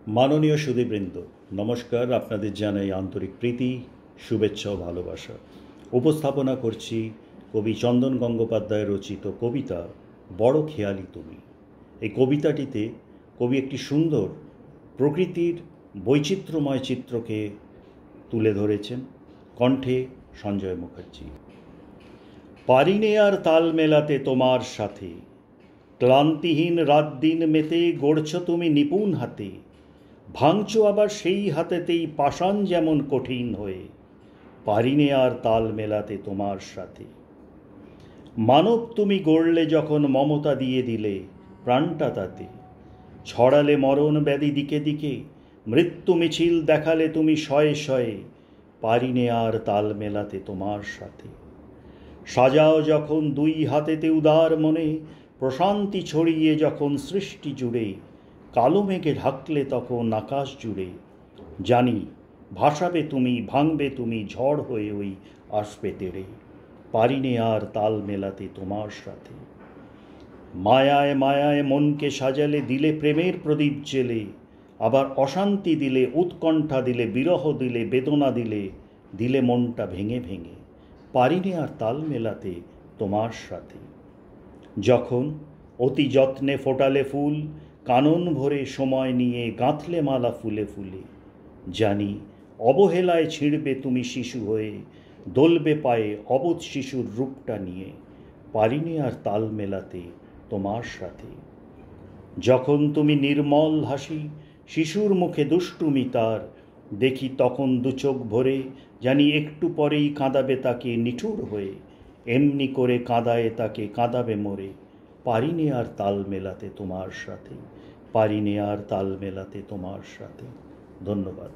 মাননীয় সুধীবৃন্দ, নমস্কার। আপনাদের জানাই আন্তরিক প্রীতি, শুভেচ্ছা ও ভালোবাসা। উপস্থাপনা করছি কবি চন্দন গঙ্গোপাধ্যায় রচিত কবিতা বড় খেয়ালি তুমি। এই কবিতাটিতে কবি একটি সুন্দর প্রকৃতির বৈচিত্র্যময় চিত্রকে তুলে ধরেছেন। কণ্ঠে সঞ্জয় মুখার্জি। পারিনে আর তাল মেলাতে তোমার সাথে, ক্লান্তিহীন রাত দিন মেতে গড়ছ তুমি নিপুণ হাতে, ভাঙছ আবার সেই হাতেতেই পাষাণ যেমন কঠিন হয়ে। পারিনে আর তাল মেলাতে তোমার সাথে। মানব তুমি গড়লে যখন মমতা দিয়ে দিলে প্রাণটা তাতে, ছড়ালে মরণ ব্যাধি দিকে দিকে, মৃত্যু মিছিল দেখালে তুমি শয়ে শয়ে। পারিনে আর তাল মেলাতে তোমার সাথে। সাজাও যখন দুই হাতেতে উদার মনে, প্রশান্তি ছড়িয়ে যখন সৃষ্টি জুড়ে, কালো মেঘে ঢাকলে তখন আকাশ জুড়ে। জানি ভাসাবে তুমি, ভাঙবে তুমি, ঝড় হয়ে ওই আসবে তেড়ে। পারিনে আর তাল মেলাতে তোমার সাথে। মায়ায় মায়ায় মনকে সাজালে দিলে প্রেমের প্রদীপ জেলে, আবার অশান্তি দিলে, উৎকণ্ঠা দিলে, বিরহ দিলে, বেদনা দিলে, দিলে মনটা ভেঙে ভেঙে। পারিনে আর তাল মেলাতে তোমার সাথে। যখন অতি যত্নে ফোটালে ফুল, কানন ভরে সময় নিয়ে গাঁথলে মালা ফুলে ফুলে, জানি অবহেলায় ছিঁড়বে তুমি শিশু হয়ে, দোলবে পায়ে অবোধ শিশুর রূপটা নিয়ে। পারিনে আর তাল মেলাতে তোমার সাথে। যখন তুমি নির্মল হাসি, শিশুর মুখে দুষ্টুমি তার, দেখি তখন দু চোখ ভরে, জানি একটু পরেই কাঁদাবে তাকে নিঠুর হয়ে। এমনি করে কাঁদায় তাকে, কাঁদাবে মোরে। পারিনে আর তাল মেলাতে তোমার সাথে। পারিনে আর তাল মেলাতে তোমার সাথে। ধন্যবাদ।